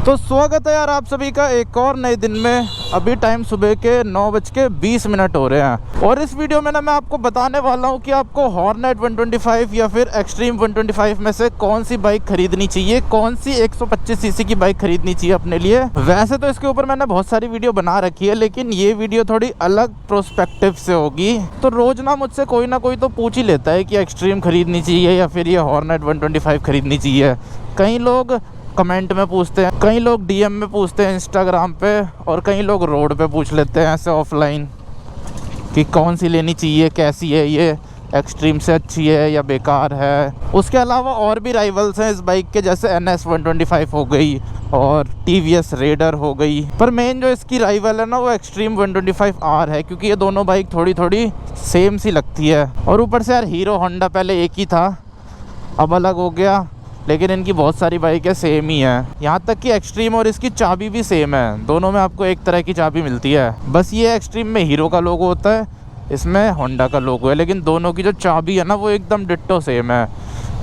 तो स्वागत है यार आप सभी का एक और नए दिन में। अभी टाइम सुबह के 9:20 हो रहे हैं और इस वीडियो में ना मैं आपको बताने वाला हूँ कि आपको हॉर्नेट 125 या फिर एक्सट्रीम 125 में से कौन सी बाइक खरीदनी चाहिए, कौन सी 125 सीसी की बाइक खरीदनी चाहिए अपने लिए। वैसे तो इसके ऊपर मैंने बहुत सारी वीडियो बना रखी है, लेकिन ये वीडियो थोड़ी अलग प्रोस्पेक्टिव से होगी। तो रोज ना मुझसे कोई ना कोई तो पूछ ही लेता है कि एक्सट्रीम खरीदनी चाहिए या फिर ये हॉर्नेट 125 खरीदनी चाहिए। कई लोग कमेंट में पूछते हैं, कई लोग डीएम में पूछते हैं इंस्टाग्राम पे, और कई लोग रोड पे पूछ लेते हैं ऐसे ऑफलाइन कि कौन सी लेनी चाहिए, कैसी है ये, एक्सट्रीम से अच्छी है या बेकार है। उसके अलावा और भी राइवल्स हैं इस बाइक के, जैसे NS 125 हो गई और TVS रेडर हो गई। पर मेन जो इसकी राइवल है ना वो एक्सट्रीम 125R है, क्योंकि ये दोनों बाइक थोड़ी थोड़ी सेम सी लगती है। और ऊपर से यार हीरो होंडा पहले एक ही था, अब अलग हो गया, लेकिन इनकी बहुत सारी बाइकें सेम ही हैं। यहाँ तक कि एक्सट्रीम और इसकी चाबी भी सेम है, दोनों में आपको एक तरह की चाबी मिलती है। बस ये एक्सट्रीम में हीरो का लोगो होता है, इसमें होंडा का लोगो है, लेकिन दोनों की जो चाबी है ना वो एकदम डिट्टो सेम है।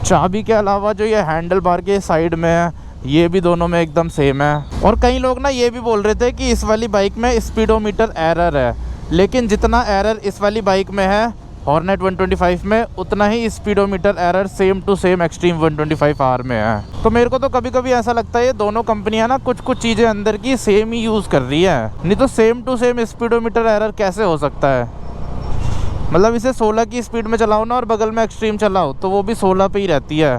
चाबी के अलावा जो ये हैंडल बार के साइड में है ये भी दोनों में एकदम सेम है। और कई लोग ना ये भी बोल रहे थे कि इस वाली बाइक में स्पीडोमीटर एरर है, लेकिन जितना एरर इस वाली बाइक में है हॉर्नेट 125 में, उतना ही speedometer error same to same extreme 125R में है। तो मेरे को तो कभी कभी ऐसा लगता है ये दोनों कंपनियां ना कुछ कुछ चीज़ें अंदर की सेम ही यूज़ कर रही है, नहीं तो same to same speedometer error कैसे हो सकता है। मतलब इसे 16 की स्पीड में चलाओ ना और बगल में एक्सट्रीम चलाओ तो वो भी 16 पे ही रहती है।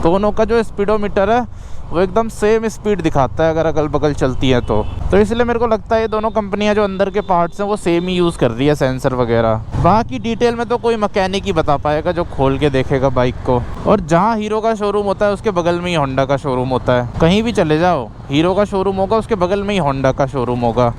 दोनों का जो स्पीडोमीटर है वो एकदम सेम स्पीड दिखाता है अगर अगल बगल चलती है तो इसलिए मेरे को लगता है ये दोनों कंपनियां जो अंदर के पार्ट्स हैं वो सेम ही यूज़ कर रही है, सेंसर वगैरह। बाकी डिटेल में तो कोई मैकेनिक ही बता पाएगा जो खोल के देखेगा बाइक को। और जहाँ हीरो का शोरूम होता है उसके बगल में ही होंडा का शोरूम होता है। कहीं भी चले जाओ हीरो का शोरूम होगा, उसके बगल में ही होंडा का शोरूम होगा।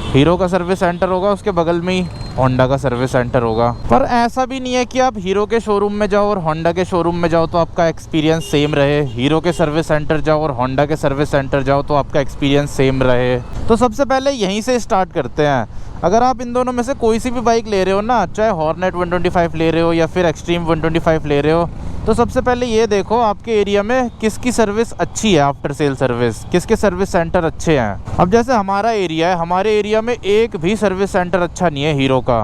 हीरो का सर्विस सेंटर होगा, उसके बगल में ही होंडा का सर्विस सेंटर होगा। पर ऐसा भी नहीं है कि आप हीरो के शोरूम में जाओ और होंडा के शोरूम में जाओ तो आपका एक्सपीरियंस सेम रहे, हीरो के सर्विस सेंटर जाओ और होंडा के सर्विस सेंटर जाओ तो आपका एक्सपीरियंस सेम रहे। तो सबसे पहले यहीं से स्टार्ट करते हैं। अगर आप इन दोनों में से कोई सी भी बाइक ले रहे हो ना, चाहे हॉर्नेट 125 ले रहे हो या फिर एक्सट्रीम 125 ले रहे हो, तो सबसे पहले ये देखो आपके एरिया में किसकी सर्विस अच्छी है, आफ्टर सेल सर्विस, किसके सर्विस सेंटर अच्छे हैं। अब जैसे हमारा एरिया है, हमारे एरिया में एक भी सर्विस सेंटर अच्छा नहीं है हीरो का।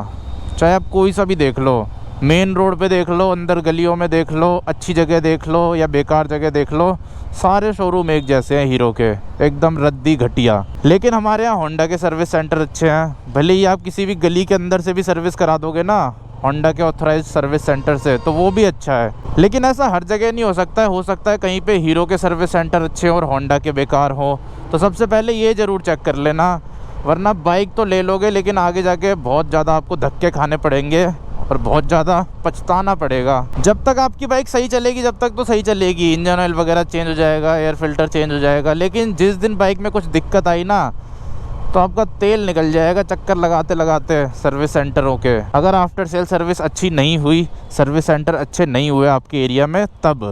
चाहे आप कोई सा भी देख लो, मेन रोड पे देख लो, अंदर गलियों में देख लो, अच्छी जगह देख लो या बेकार जगह देख लो, सारे शोरूम एक जैसे हैं हीरो के, एकदम रद्दी घटिया। लेकिन हमारे यहाँ होंडा के सर्विस सेंटर अच्छे हैं। भले ही आप किसी भी गली के अंदर से भी सर्विस करा दोगे ना होंडा के ऑथराइज्ड सर्विस सेंटर से, तो वो भी अच्छा है। लेकिन ऐसा हर जगह नहीं हो सकता है। हो सकता है कहीं पे हीरो के सर्विस सेंटर अच्छे और होंडा के बेकार हो। तो सबसे पहले ये ज़रूर चेक कर लेना, वरना बाइक तो ले लोगे लेकिन आगे जाके बहुत ज़्यादा आपको धक्के खाने पड़ेंगे और बहुत ज़्यादा पछताना पड़ेगा। जब तक आपकी बाइक सही चलेगी जब तक तो सही चलेगी, इंजन ऑयल वगैरह चेंज हो जाएगा, एयर फिल्टर चेंज हो जाएगा, लेकिन जिस दिन बाइक में कुछ दिक्कत आई ना तो आपका तेल निकल जाएगा चक्कर लगाते लगाते सर्विस सेंटरों के। अगर आफ्टर सेल सर्विस अच्छी नहीं हुई, सर्विस सेंटर अच्छे नहीं हुए आपके एरिया में तब।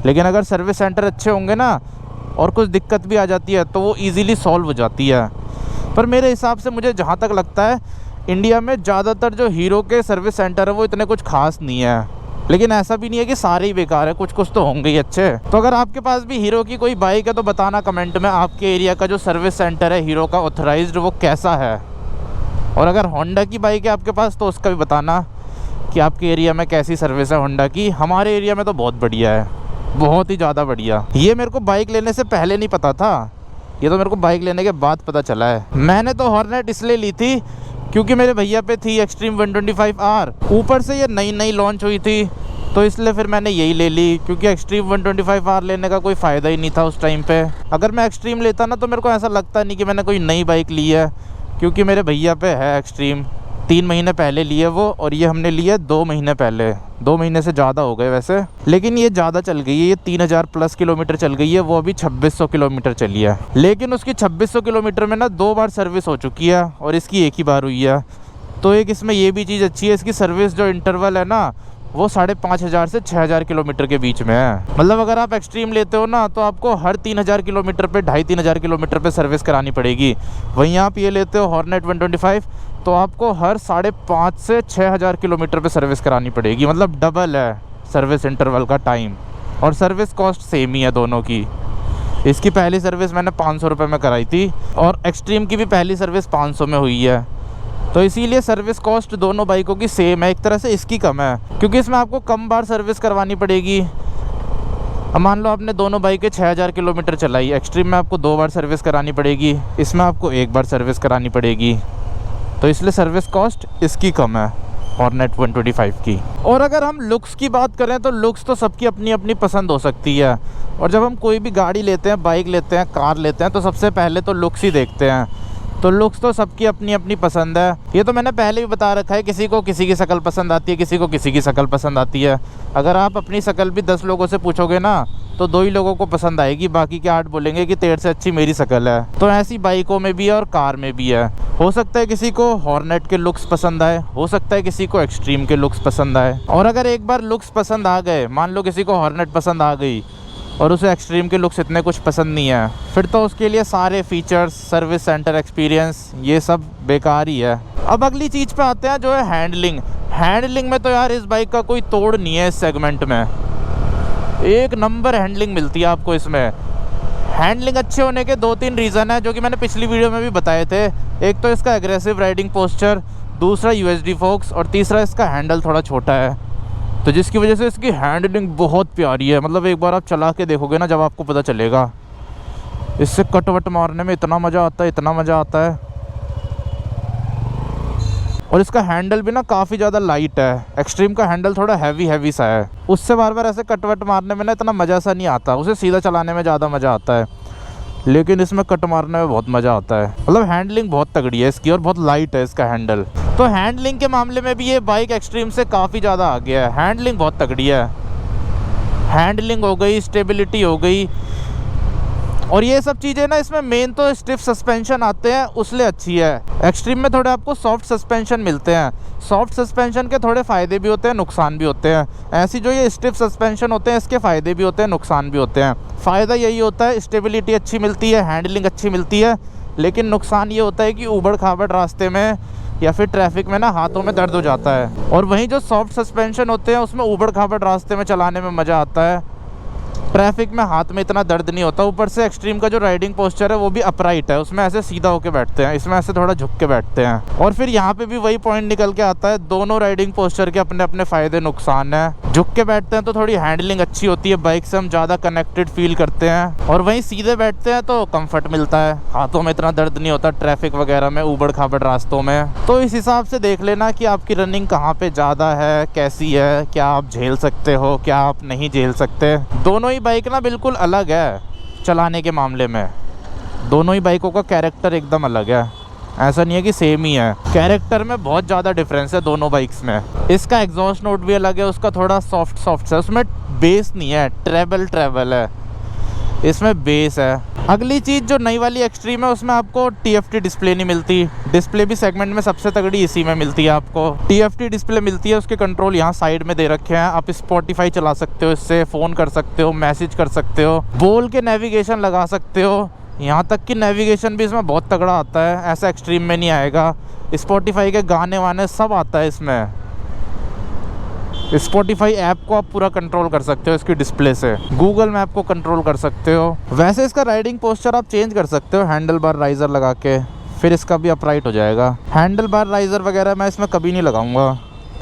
लेकिन अगर सर्विस सेंटर अच्छे होंगे ना और कुछ दिक्कत भी आ जाती है तो वो ईज़िली सॉल्व हो जाती है। पर मेरे हिसाब से मुझे जहाँ तक लगता है इंडिया में ज़्यादातर जो हीरो के सर्विस सेंटर है वो इतने कुछ खास नहीं है। लेकिन ऐसा भी नहीं है कि सारे ही बेकार है, कुछ कुछ तो होंगे ही अच्छे। तो अगर आपके पास भी हीरो की कोई बाइक है तो बताना कमेंट में आपके एरिया का जो सर्विस सेंटर है हीरो का ऑथराइज्ड वो कैसा है। और अगर होंडा की बाइक है आपके पास तो उसका भी बताना कि आपके एरिया में कैसी सर्विस है होंडा की। हमारे एरिया में तो बहुत बढ़िया है, बहुत ही ज़्यादा बढ़िया। ये मेरे को बाइक लेने से पहले नहीं पता था, ये तो मेरे को बाइक लेने के बाद पता चला है। मैंने तो हॉर्नेट इसलिए ली थी क्योंकि मेरे भैया पे थी एक्सट्रीम 125R, ऊपर से ये नई नई लॉन्च हुई थी तो इसलिए फिर मैंने यही ले ली, क्योंकि एक्सट्रीम 125R लेने का कोई फ़ायदा ही नहीं था उस टाइम पे। अगर मैं एक्सट्रीम लेता ना तो मेरे को ऐसा लगता नहीं कि मैंने कोई नई बाइक ली है, क्योंकि मेरे भैया पे है एक्सट्रीम। 3 महीने पहले लिए वो, और ये हमने लिए 2 महीने पहले। 2 महीने से ज़्यादा हो गए वैसे, लेकिन ये ज़्यादा चल गई है, ये 3000 प्लस किलोमीटर चल गई है, वो अभी 2600 किलोमीटर चली है। लेकिन उसकी 2600 किलोमीटर में ना 2 बार सर्विस हो चुकी है और इसकी एक ही बार हुई है। तो एक इसमें ये भी चीज़ अच्छी है, इसकी सर्विस जो इंटरवल है ना वो 5500 से 6000 किलोमीटर के बीच में है। मतलब अगर आप एक्सट्रीम लेते हो ना तो आपको हर 3000 किलोमीटर पे 2500-3000 किलोमीटर पे सर्विस करानी पड़ेगी। वहीं आप ये लेते हो हॉर्नेट 125 तो आपको हर 5,500 से 6000 किलोमीटर पे सर्विस करानी पड़ेगी। मतलब डबल है सर्विस इंटरवल का टाइम, और सर्विस कॉस्ट सेम ही है दोनों की। इसकी पहली सर्विस मैंने 500 रुपये में कराई थी और एक्सट्रीम की भी पहली सर्विस 500 में हुई है। तो इसीलिए सर्विस कॉस्ट दोनों बाइकों की सेम है। एक तरह से इसकी कम है क्योंकि इसमें आपको कम बार सर्विस करवानी पड़ेगी। अब मान लो आपने दोनों बाइकें 6000 किलोमीटर चलाई, एक्सट्रीम में आपको 2 बार सर्विस करानी पड़ेगी, इसमें आपको 1 बार सर्विस करानी पड़ेगी। तो इसलिए सर्विस कॉस्ट इसकी कम है हॉर्नेट 125 की। और अगर हम लुक्स की बात करें तो लुक्स तो सबकी अपनी अपनी पसंद हो सकती है। और जब हम कोई भी गाड़ी लेते हैं, बाइक लेते हैं, कार लेते हैं, तो सबसे पहले तो लुक्स ही देखते हैं। तो लुक्स तो सबकी अपनी अपनी पसंद है। ये तो मैंने पहले भी बता रखा है, किसी को किसी की शक्ल पसंद आती है, किसी को किसी की शक्ल पसंद आती है। अगर आप अपनी शक्ल भी 10 लोगों से पूछोगे ना तो 2 ही लोगों को पसंद आएगी, बाकी के 8 बोलेंगे कि तेरे से अच्छी मेरी शक्ल है। तो ऐसी बाइकों में भी है और कार में भी है। हो सकता है किसी को हॉर्नेट के लुक्स पसंद आए, हो सकता है किसी को एक्सट्रीम के लुक्स पसंद आए। और अगर एक बार लुक्स पसंद आ गए, मान लो किसी को हॉर्नेट पसंद आ गई और उसे एक्सट्रीम के लुक्स इतने कुछ पसंद नहीं है, फिर तो उसके लिए सारे फीचर्स, सर्विस सेंटर एक्सपीरियंस, ये सब बेकार ही है। अब अगली चीज़ पे आते हैं जो है हैंडलिंग। हैंडलिंग में तो यार इस बाइक का कोई तोड़ नहीं है। इस सेगमेंट में एक नंबर हैंडलिंग मिलती है आपको इसमें। हैंडलिंग अच्छे होने के 2-3 रीज़न है जो कि मैंने पिछली वीडियो में भी बताए थे। एक तो इसका एग्रेसिव राइडिंग पोस्चर, दूसरा यूएसडी फोक्स और तीसरा इसका हैंडल थोड़ा छोटा है, तो जिसकी वजह से इसकी हैंडलिंग बहुत प्यारी है। मतलब एक बार आप चला के देखोगे ना, जब आपको पता चलेगा। इससे कट वट मारने में इतना मज़ा आता है, इतना मज़ा आता है। और इसका हैंडल भी ना काफ़ी ज़्यादा लाइट है। एक्सट्रीम का हैंडल थोड़ा हैवी सा है, उससे बार बार ऐसे कट वट मारने में ना इतना मज़ा सा नहीं आता। उसे सीधा चलाने में ज़्यादा मज़ा आता है, लेकिन इसमें कट मारने में बहुत मज़ा आता है। मतलब हैंडलिंग बहुत तगड़ी है इसकी और बहुत लाइट है इसका हैंडल। तो हैंडलिंग के मामले में भी ये बाइक एक्सट्रीम से काफ़ी ज़्यादा आगे है। हैंडलिंग बहुत तगड़ी है। हैंडलिंग हो गई, स्टेबिलिटी हो गई, और ये सब चीज़ें ना, इसमें मेन तो स्टिफ सस्पेंशन आते हैं, उसलिए अच्छी है। एक्सट्रीम में थोड़े आपको सॉफ्ट सस्पेंशन मिलते हैं। सॉफ्ट सस्पेंशन के थोड़े फ़ायदे भी होते हैं, नुकसान भी होते हैं। ऐसी जो ये स्टिफ सस्पेंशन होते हैं, इसके फ़ायदे भी होते हैं, नुकसान भी होते हैं। फ़ायदा यही होता है स्टेबिलिटी अच्छी मिलती है, हैंडलिंग अच्छी मिलती है, लेकिन नुकसान ये होता है कि ऊबड़ खाबड़ रास्ते में या फिर ट्रैफिक में ना हाथों में दर्द हो जाता है। और वहीं जो सॉफ्ट सस्पेंशन होते हैं उसमें ऊबड़ खाबड़ रास्ते में चलाने में मज़ा आता है, ट्रैफिक में हाथ में इतना दर्द नहीं होता। ऊपर से एक्सट्रीम का जो राइडिंग पोस्चर है वो भी अपराइट है, उसमें ऐसे सीधा होके बैठते हैं, इसमें ऐसे थोड़ा झुक के बैठते हैं। और फिर यहाँ पे भी वही पॉइंट निकल के आता है, दोनों राइडिंग पोस्चर के अपने अपने फ़ायदे नुकसान हैं। झुक के बैठते हैं तो थोड़ी हैंडलिंग अच्छी होती है, बाइक से हम ज़्यादा कनेक्टेड फील करते हैं। और वहीं सीधे बैठते हैं तो कम्फर्ट मिलता है, हाथों में इतना दर्द नहीं होता ट्रैफिक वगैरह में, ऊबड़ खाबड़ रास्तों में। तो इस हिसाब से देख लेना कि आपकी रनिंग कहाँ पे ज़्यादा है, कैसी है, क्या आप झेल सकते हो, क्या आप नहीं झेल सकते। दोनों ही बाइक ना बिल्कुल अलग है चलाने के मामले में। दोनों ही बाइकों का कैरेक्टर एकदम अलग है, ऐसा नहीं है कि सेम ही है। कैरेक्टर में बहुत ज़्यादा डिफरेंस है दोनों बाइक्स में। इसका एग्जॉस्ट नोट भी अलग है, उसका थोड़ा सॉफ्ट है, उसमें बेस नहीं है, ट्रेबल है, इसमें बेस है। अगली चीज़ जो नई वाली एक्सट्रीम है उसमें आपको TFT डिस्प्ले नहीं मिलती। डिस्प्ले भी सेगमेंट में सबसे तगड़ी इसी में मिलती है आपको। TFT डिस्प्ले मिलती है, उसके कंट्रोल यहाँ साइड में दे रखे हैं। आप स्पॉटिफाई चला सकते हो, इससे फ़ोन कर सकते हो, मैसेज कर सकते हो, बोल के नेविगेशन लगा सकते हो। यहाँ तक कि नेविगेशन भी इसमें बहुत तगड़ा आता है, ऐसा एक्सट्रीम में नहीं आएगा। स्पॉटिफाई के गाने वाने सब आता है इसमें। स्पॉटिफाई ऐप को आप पूरा कंट्रोल कर सकते हो इसकी डिस्प्ले से, गूगल मैप को कंट्रोल कर सकते हो। वैसे इसका राइडिंग पोस्चर आप चेंज कर सकते हो हैंडल बार राइज़र लगा के, फिर इसका भी अपराइट हो जाएगा। हैंडल बार राइज़र वगैरह मैं इसमें कभी नहीं लगाऊंगा,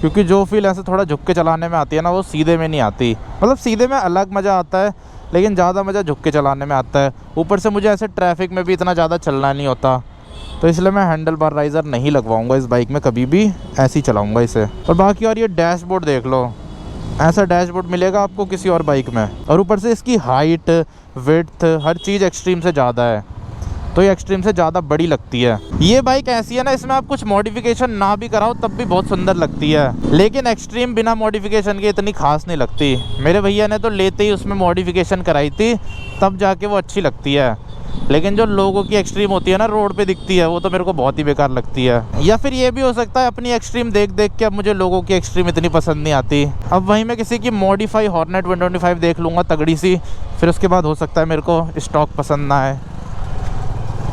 क्योंकि जो फील ऐसे थोड़ा झुक के चलाने में आती है ना, वो सीधे में नहीं आती। मतलब सीधे में अलग मज़ा आता है, लेकिन ज़्यादा मज़ा झुक के चलाने में आता है। ऊपर से मुझे ऐसे ट्रैफिक में भी इतना ज़्यादा चलना नहीं होता, तो इसलिए मैं हैंडल बार राइज़र नहीं लगवाऊंगा इस बाइक में कभी भी, ऐसे ही चलाऊंगा इसे। और बाकी और ये डैशबोर्ड देख लो, ऐसा डैशबोर्ड मिलेगा आपको किसी और बाइक में। और ऊपर से इसकी हाइट, विड्थ, हर चीज़ एक्सट्रीम से ज़्यादा है, तो ये एक्सट्रीम से ज़्यादा बड़ी लगती है। ये बाइक ऐसी है ना, इसमें आप कुछ मॉडिफिकेशन ना भी कराओ तब भी बहुत सुंदर लगती है, लेकिन एक्सट्रीम बिना मॉडिफिकेशन के इतनी खास नहीं लगती। मेरे भैया ने तो लेते ही उसमें मॉडिफिकेशन कराई थी, तब जाके वो अच्छी लगती है। लेकिन जो लोगों की एक्सट्रीम होती है ना, रोड पे दिखती है, वो तो मेरे को बहुत ही बेकार लगती है। या फिर ये भी हो सकता है अपनी एक्सट्रीम देख देख के अब मुझे लोगों की एक्सट्रीम इतनी पसंद नहीं आती। अब वहीं मैं किसी की मॉडिफाई हॉर्नेट 125 देख लूँगा तगड़ी सी, फिर उसके बाद हो सकता है मेरे को स्टॉक पसंद ना आए।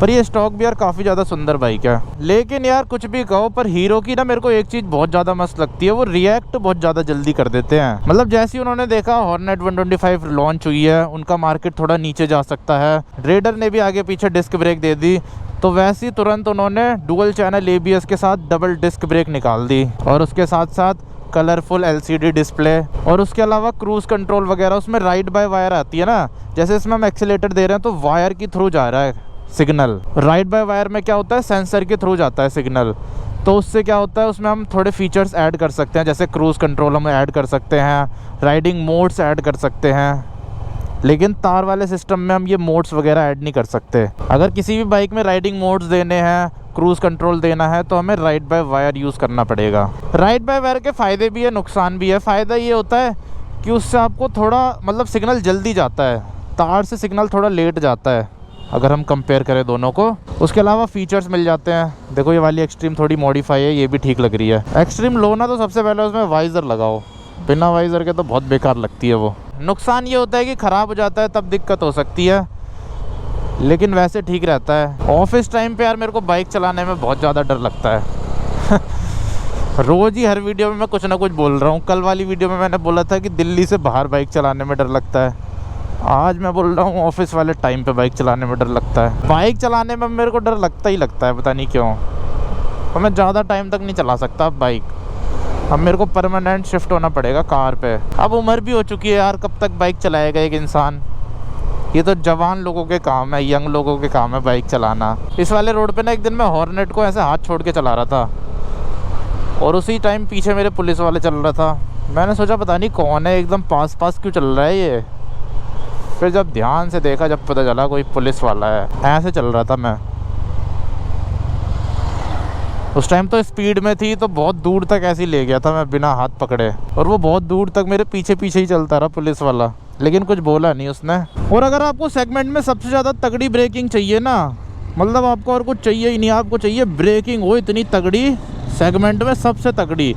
पर ये स्टॉक भी यार काफ़ी ज़्यादा सुंदर बाइक है। लेकिन यार कुछ भी कहो, पर हीरो की ना मेरे को एक चीज़ बहुत ज़्यादा मस्त लगती है, वो रिएक्ट बहुत ज़्यादा जल्दी कर देते हैं। मतलब जैसे ही उन्होंने देखा हॉर्नेट 125 लॉन्च हुई है, उनका मार्केट थोड़ा नीचे जा सकता है, रेडर ने भी आगे पीछे डिस्क ब्रेक दे दी, तो वैसे ही तुरंत उन्होंने डुअल चैनल ABS के साथ डबल डिस्क ब्रेक निकाल दी, और उसके साथ साथ कलरफुल LCD डिस्प्ले, और उसके अलावा क्रूज कंट्रोल वगैरह। उसमें राइड बाय वायर आती है ना, जैसे इसमें हम एक्सीलेटर दे रहे हैं तो वायर के थ्रू जा रहा है सिग्नल। राइड बाय वायर में क्या होता है, सेंसर के थ्रू जाता है सिग्नल। तो उससे क्या होता है, उसमें हम थोड़े फीचर्स ऐड कर सकते हैं, जैसे क्रूज कंट्रोल हम ऐड कर सकते हैं, राइडिंग मोड्स ऐड कर सकते हैं। लेकिन तार वाले सिस्टम में हम ये मोड्स वगैरह ऐड नहीं कर सकते। अगर किसी भी बाइक में राइडिंग मोड्स देने हैं, क्रूज कंट्रोल देना है, तो हमें राइड बाय वायर यूज़ करना पड़ेगा। राइड बाय वायर के फ़ायदे भी है, नुकसान भी है। फ़ायदा ये होता है कि उससे आपको थोड़ा मतलब सिग्नल जल्दी जाता है, तार से सिग्नल थोड़ा लेट जाता है अगर हम कंपेयर करें दोनों को। उसके अलावा फीचर्स मिल जाते हैं। देखो ये वाली एक्सट्रीम थोड़ी मॉडिफाई है, ये भी ठीक लग रही है। एक्सट्रीम लो ना, तो सबसे पहले उसमें वाइज़र लगाओ, बिना वाइज़र के तो बहुत बेकार लगती है वो। नुकसान ये होता है कि ख़राब हो जाता है, तब दिक्कत हो सकती है, लेकिन वैसे ठीक रहता है। ऑफिस टाइम पे यार मेरे को बाइक चलाने में बहुत ज़्यादा डर लगता है। रोज़ ही हर वीडियो में मैं कुछ ना कुछ बोल रहा हूँ। कल वाली वीडियो में मैंने बोला था कि दिल्ली से बाहर बाइक चलाने में डर लगता है, आज मैं बोल रहा हूँ ऑफिस वाले टाइम पे बाइक चलाने में डर लगता है। बाइक चलाने में मेरे को डर लगता ही लगता है, पता नहीं क्यों। और मैं ज़्यादा टाइम तक नहीं चला सकता अब बाइक। अब मेरे को परमानेंट शिफ्ट होना पड़ेगा कार पे। अब उम्र भी हो चुकी है यार, कब तक बाइक चलाएगा एक इंसान। ये तो जवान लोगों के काम है, यंग लोगों के काम है बाइक चलाना। इस वाले रोड पे ना एक दिन मैं हॉर्नेट को ऐसे हाथ छोड़ के चला रहा था, और उसी टाइम पीछे मेरे पुलिस वाले चल रहा था। मैंने सोचा पता नहीं कौन है, एकदम पास पास क्यों चल रहा है ये। फिर जब ध्यान से देखा, जब पता चला कोई पुलिस वाला है। ऐसे चल रहा था मैं, उस टाइम तो स्पीड में थी, तो बहुत दूर तक ऐसे ही ले गया था मैं बिना हाथ पकड़े, और वो बहुत दूर तक मेरे पीछे पीछे ही चलता रहा पुलिस वाला, लेकिन कुछ बोला नहीं उसने। और अगर आपको सेगमेंट में सबसे ज़्यादा तगड़ी ब्रेकिंग चाहिए ना, मतलब आपको और कुछ चाहिए ही नहीं, आपको चाहिए ब्रेकिंग हो इतनी तगड़ी, सेगमेंट में सबसे तगड़ी,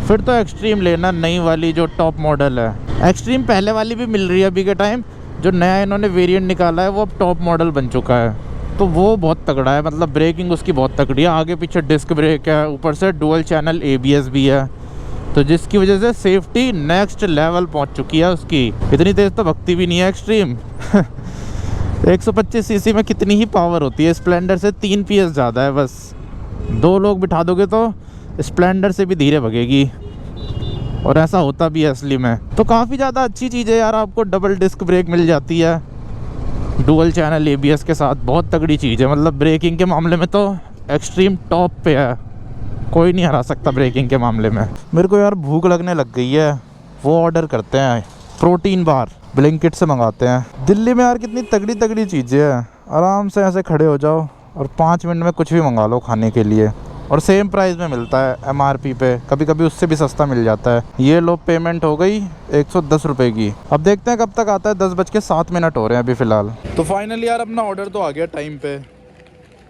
फिर तो एक्सट्रीम लेना, नई वाली जो टॉप मॉडल है। एक्सट्रीम पहले वाली भी मिल रही है अभी के टाइम, जो नया इन्होंने वेरिएंट निकाला है वो अब टॉप मॉडल बन चुका है, तो वो बहुत तगड़ा है। मतलब ब्रेकिंग उसकी बहुत तगड़ी है, आगे पीछे डिस्क ब्रेक है, ऊपर से डुअल चैनल ABS भी है, तो जिसकी वजह से सेफ्टी नेक्स्ट लेवल पहुंच चुकी है उसकी। इतनी तेज़ तो भगती भी नहीं है एक्सट्रीम। 125 सीसी में कितनी ही पावर होती है, स्प्लेंडर से 3 PS ज़्यादा है बस। 2 लोग बिठा दोगे तो स्प्लेंडर से भी धीरे भगेगी, और ऐसा होता भी है असली में। तो काफ़ी ज़्यादा अच्छी चीज़ है यार, आपको डबल डिस्क ब्रेक मिल जाती है डुअल चैनल ABS के साथ, बहुत तगड़ी चीज़ है। मतलब ब्रेकिंग के मामले में तो एक्सट्रीम टॉप पे है, कोई नहीं हरा सकता ब्रेकिंग के मामले में। मेरे को यार भूख लगने लग गई है, वो ऑर्डर करते हैं प्रोटीन बार, ब्लिंकिट से मंगाते हैं। दिल्ली में यार कितनी तगड़ी तगड़ी चीज़ें हैं, आराम से ऐसे खड़े हो जाओ और 5 मिनट में कुछ भी मंगा लो खाने के लिए, और सेम प्राइस में मिलता है MRP पे, कभी कभी उससे भी सस्ता मिल जाता है। ये लो पेमेंट हो गई 110 रुपये की। अब देखते हैं कब तक आता है, 10:07 हो रहे हैं अभी फ़िलहाल। तो फाइनली यार अपना ऑर्डर तो आ गया टाइम पे।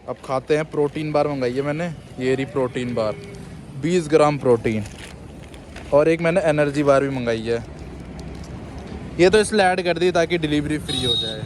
अब खाते हैं। प्रोटीन बार मंगाई है मैंने, ये रही प्रोटीन बार, 20 ग्राम प्रोटीन, और एक मैंने एनर्जी बार भी मंगाई है। ये तो इसलिए ऐड कर दी ताकि डिलीवरी फ्री हो जाए,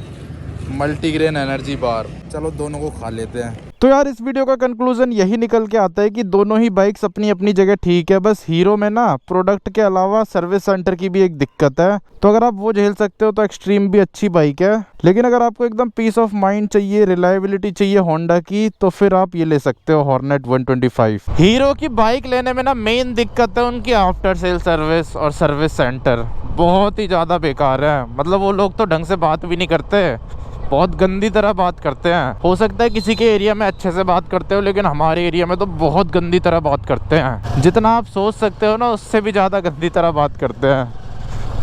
मल्टीग्रेन एनर्जी बार। चलो दोनों को खा लेते हैं। तो यार इस वीडियो का कंक्लूजन यही निकल के आता है कि दोनों ही बाइक्स अपनी अपनी जगह ठीक है, बस हीरो में ना प्रोडक्ट के अलावा सर्विस सेंटर की भी एक दिक्कत है। तो अगर आप वो झेल सकते हो तो एक्सट्रीम भी अच्छी बाइक है, लेकिन अगर आपको एकदम पीस ऑफ माइंड चाहिए, रिलायबिलिटी चाहिए होंडा की, तो फिर आप ये ले सकते हो हॉर्नेट 125। हीरो की बाइक लेने में ना मेन दिक्कत है उनकी आफ्टर सेल सर्विस और सर्विस सेंटर, बहुत ही ज़्यादा बेकार है। मतलब वो लोग तो ढंग से बात भी नहीं करते, बहुत गंदी तरह बात करते हैं। हो सकता है किसी के एरिया में अच्छे से बात करते हो, लेकिन हमारे एरिया में तो बहुत गंदी तरह बात करते हैं। जितना आप सोच सकते हो ना उससे भी ज़्यादा गंदी तरह बात करते हैं,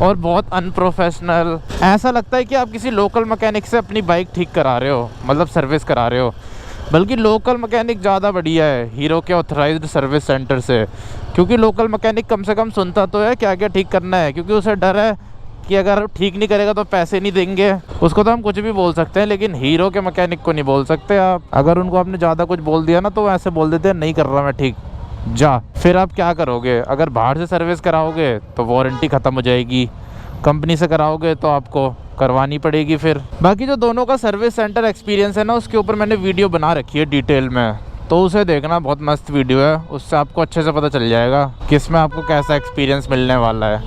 और बहुत अनप्रोफेशनल। ऐसा लगता है कि आप किसी लोकल मैकेनिक से अपनी बाइक ठीक करा रहे हो, मतलब सर्विस करा रहे हो। बल्कि लोकल मैकेनिक ज़्यादा बढ़िया है हीरो के ऑथराइज्ड सर्विस सेंटर से, क्योंकि लोकल मैकेनिक कम से कम सुनता तो है क्या क्या ठीक करना है, क्योंकि उसे डर है कि अगर ठीक नहीं करेगा तो पैसे नहीं देंगे। उसको तो हम कुछ भी बोल सकते हैं, लेकिन हीरो के मैकेनिक को नहीं बोल सकते आप। अगर उनको आपने ज़्यादा कुछ बोल दिया ना तो ऐसे बोल देते हैं नहीं कर रहा मैं ठीक, जा। फिर आप क्या करोगे? अगर बाहर से सर्विस कराओगे तो वारंटी ख़त्म हो जाएगी, कंपनी से कराओगे तो आपको करवानी पड़ेगी फिर। बाकी जो दोनों का सर्विस सेंटर एक्सपीरियंस है ना, उसके ऊपर मैंने वीडियो बना रखी है डिटेल में, तो उसे देखना, बहुत मस्त वीडियो है। उससे आपको अच्छे से पता चल जाएगा कि इसमें आपको कैसा एक्सपीरियंस मिलने वाला है।